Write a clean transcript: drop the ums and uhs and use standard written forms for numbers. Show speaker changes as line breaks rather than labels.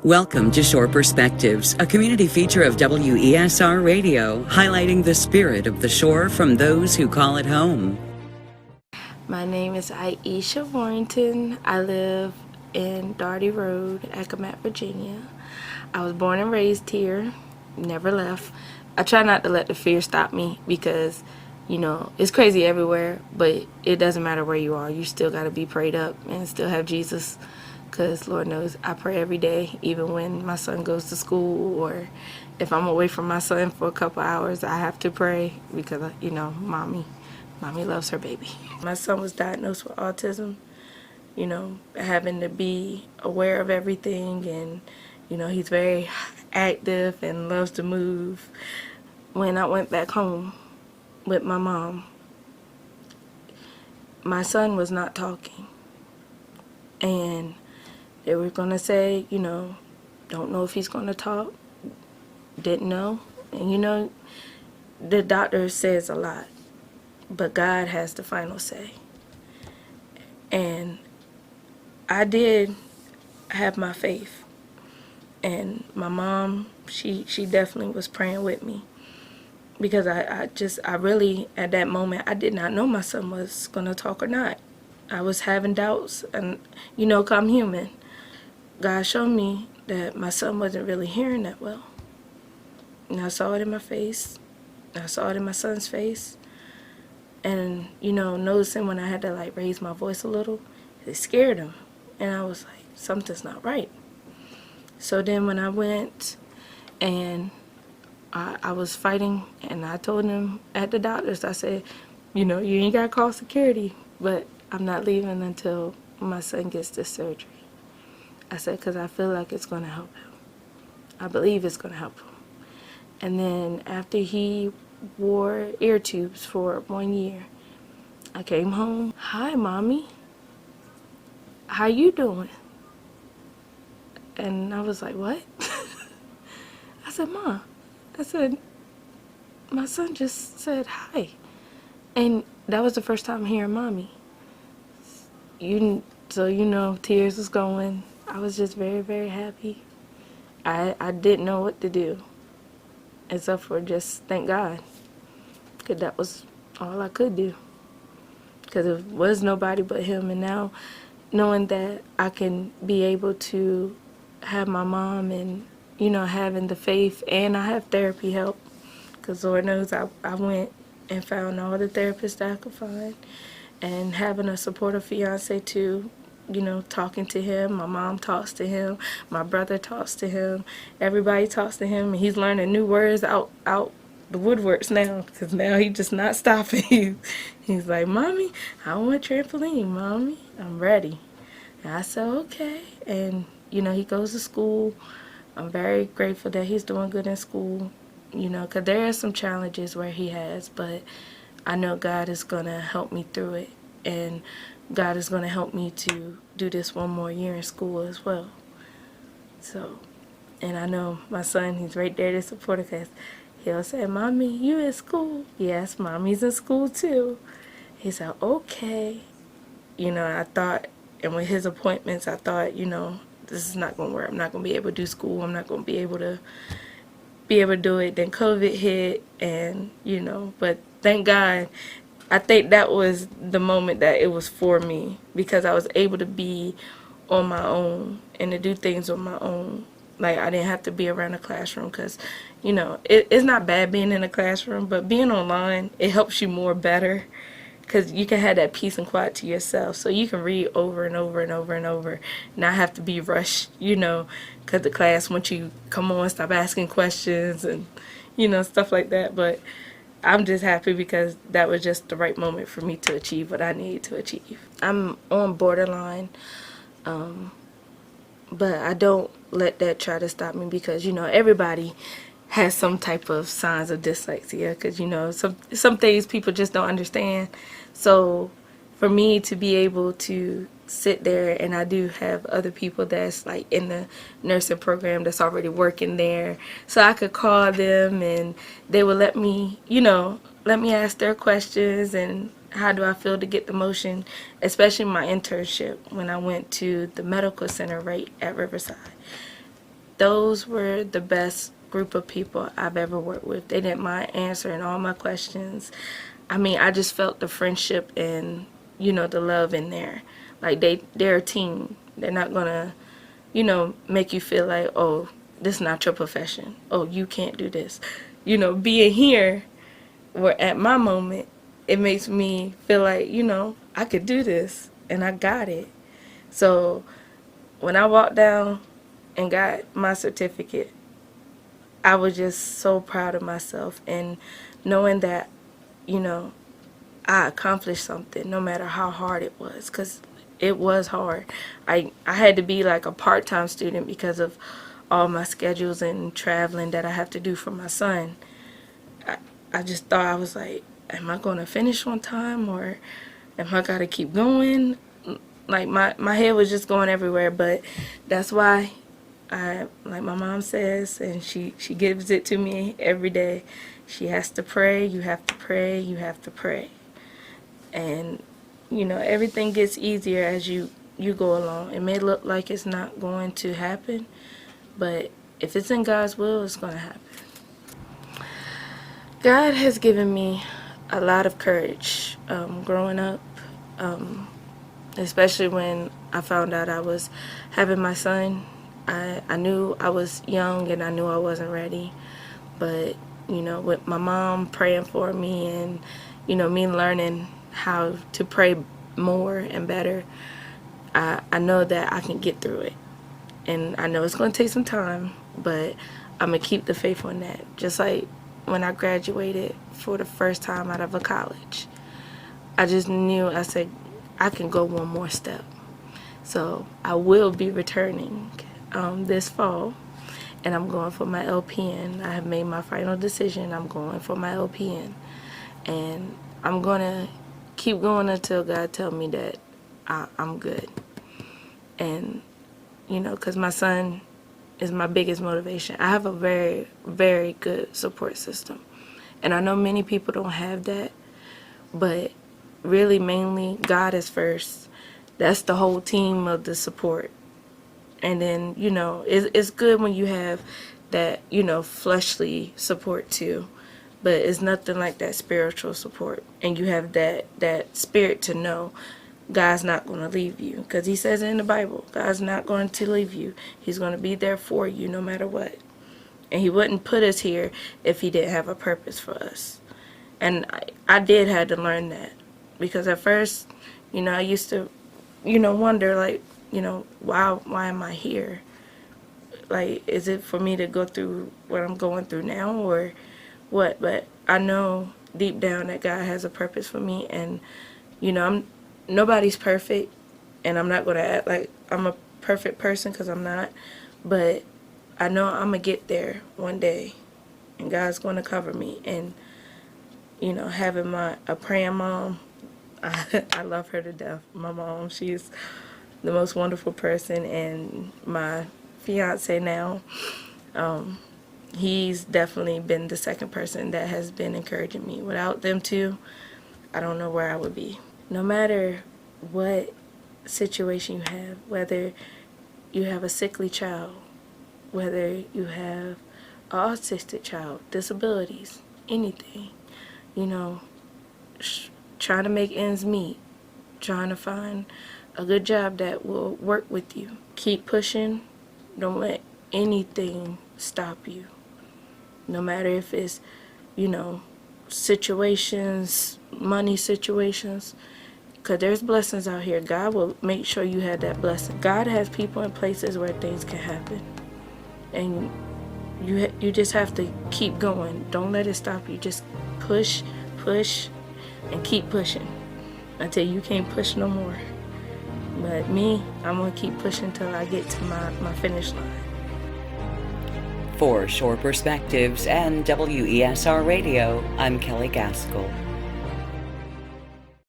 Welcome to Shore Perspectives, a community feature of WESR Radio, highlighting the spirit of the shore from those who call it home.
My name is Iesha Warrington. I live in Darty Road, Accomack, Virginia. I was born and raised here, never left. I try not to let the fear stop me because, it's crazy everywhere, but it doesn't matter where you are. You still got to be prayed up and still have Jesus. Because Lord knows I pray every day, even when my son goes to school or if I'm away from my son for a couple hours, I have to pray because, mommy loves her baby. My son was diagnosed with autism, having to be aware of everything and, he's very active and loves to move. When I went back home with my mom, my son was not talking. And they were going to say, don't know if he's going to talk, didn't know. And, the doctor says a lot, but God has the final say. And I did have my faith. And my mom, she definitely was praying with me. Because I really, at that moment, I did not know my son was going to talk or not. I was having doubts, and, 'cause I'm human. God showed me that my son wasn't really hearing that well. And I saw it in my face. I saw it in my son's face. And, noticing when I had to, raise my voice a little, it scared him. And I was like, something's not right. So then when I went and I was fighting, and I told him at the doctor's, I said, you ain't got to call security, but I'm not leaving until my son gets this surgery. I said, because I feel like it's going to help him. I believe it's going to help him. And then after he wore ear tubes for 1 year, I came home. Hi, Mommy. How you doing? And I was like, what? I said, Mom. I said, my son just said hi. And that was the first time hearing Mommy. So, tears was going. I was just very, very happy. I didn't know what to do, except for just thank God, because that was all I could do, because it was nobody but him. And now, knowing that I can be able to have my mom and, having the faith, and I have therapy help, because Lord knows I went and found all the therapists that I could find, and having a supportive fiance too. Talking to him. My mom talks to him. My brother talks to him. Everybody talks to him. And he's learning new words out the woodworks now, because now he's just not stopping. He's like, Mommy, I want a trampoline, Mommy. I'm ready. And I said, okay. And, he goes to school. I'm very grateful that he's doing good in school, because there are some challenges where he has, but I know God is going to help me through it. And God is going to help me to do this 1 more year in school as well. So, and I know my son, he's right there to support it, because he'll say, Mommy, you in school? Yes, Mommy's in school too. He said, okay. I thought, and with his appointments, I thought, this is not going to work. I'm not going to be able to do school. I'm not going to be able to do it. Then COVID hit, and, but thank God. I think that was the moment that it was for me, because I was able to be on my own and to do things on my own. Like, I didn't have to be around the classroom, because, it's not bad being in a classroom, but being online, it helps you more better, because you can have that peace and quiet to yourself. So you can read over and over and over and over, not have to be rushed, because the class, once you come on, stop asking questions and, stuff like that. But I'm just happy because that was just the right moment for me to achieve what I needed to achieve. I'm on borderline, but I don't let that try to stop me, because, everybody has some type of signs of dyslexia, because, some things people just don't understand. So for me to be able to sit there, and I do have other people that's like in the nursing program that's already working there, so I could call them and they would let me ask their questions and how do I feel to get the motion, especially my internship when I went to the medical center right at Riverside. those were the best group of people I've ever worked with. They didn't mind answering all my questions. I mean, I just felt the friendship and, the love in there. Like, they're a team. They're not gonna, make you feel like, oh, this is not your profession. Oh, you can't do this. Being here, where at my moment, it makes me feel like, I could do this and I got it. So when I walked down and got my certificate, I was just so proud of myself, and knowing that, I accomplished something no matter how hard it was, because it was hard. I had to be like a part-time student because of all my schedules and traveling that I have to do for my son. I just thought, I was like, am I going to finish on time, or am I got to keep going? Like, my head was just going everywhere, but that's why like my mom says, and she gives it to me every day, she has to pray, you have to pray, you have to pray. And, everything gets easier as you go along. It may look like it's not going to happen, but if it's in God's will, it's going to happen. God has given me a lot of courage growing up, especially when I found out I was having my son. I knew I was young and I knew I wasn't ready, but with my mom praying for me and me learning how to pray more and better, I know that I can get through it. And I know it's going to take some time, but I'm going to keep the faith on that. Just like when I graduated for the first time out of a college, I just knew, I said, I can go one more step. So I will be returning this fall, and I'm going for my LPN. I have made my final decision. I'm going for my LPN, and I'm going to keep going until God tells me that I'm good. And, because my son is my biggest motivation. I have a very, very good support system. And I know many people don't have that, but really mainly God is first. That's the whole team of the support. And then, it's good when you have that, fleshly support too. But it's nothing like that spiritual support. And you have that spirit to know God's not going to leave you. Because he says it in the Bible, God's not going to leave you. He's going to be there for you no matter what. And he wouldn't put us here if he didn't have a purpose for us. And I did have to learn that. Because at first, I used to, wonder, like, why am I here? Like, is it for me to go through what I'm going through now or what? But I know deep down that God has a purpose for me, and, nobody's perfect, and I'm not going to act like I'm a perfect person, because I'm not. But I know I'm going to get there one day, and God's going to cover me. And, having a praying mom, I love her to death. My mom, she's the most wonderful person. And my fiance now, he's definitely been the second person that has been encouraging me. Without them two, I don't know where I would be. No matter what situation you have, whether you have a sickly child, whether you have an autistic child, disabilities, anything, trying to make ends meet, trying to find a good job that will work with you. Keep pushing. Don't let anything stop you. No matter if it's, situations, money situations, because there's blessings out here. God will make sure you have that blessing. God has people in places where things can happen. And you just have to keep going. Don't let it stop you. Just push, and keep pushing until you can't push no more. But me, I'm going to keep pushing till I get to my finish line.
For Shore Perspectives and WESR Radio, I'm Kelley Gaskell.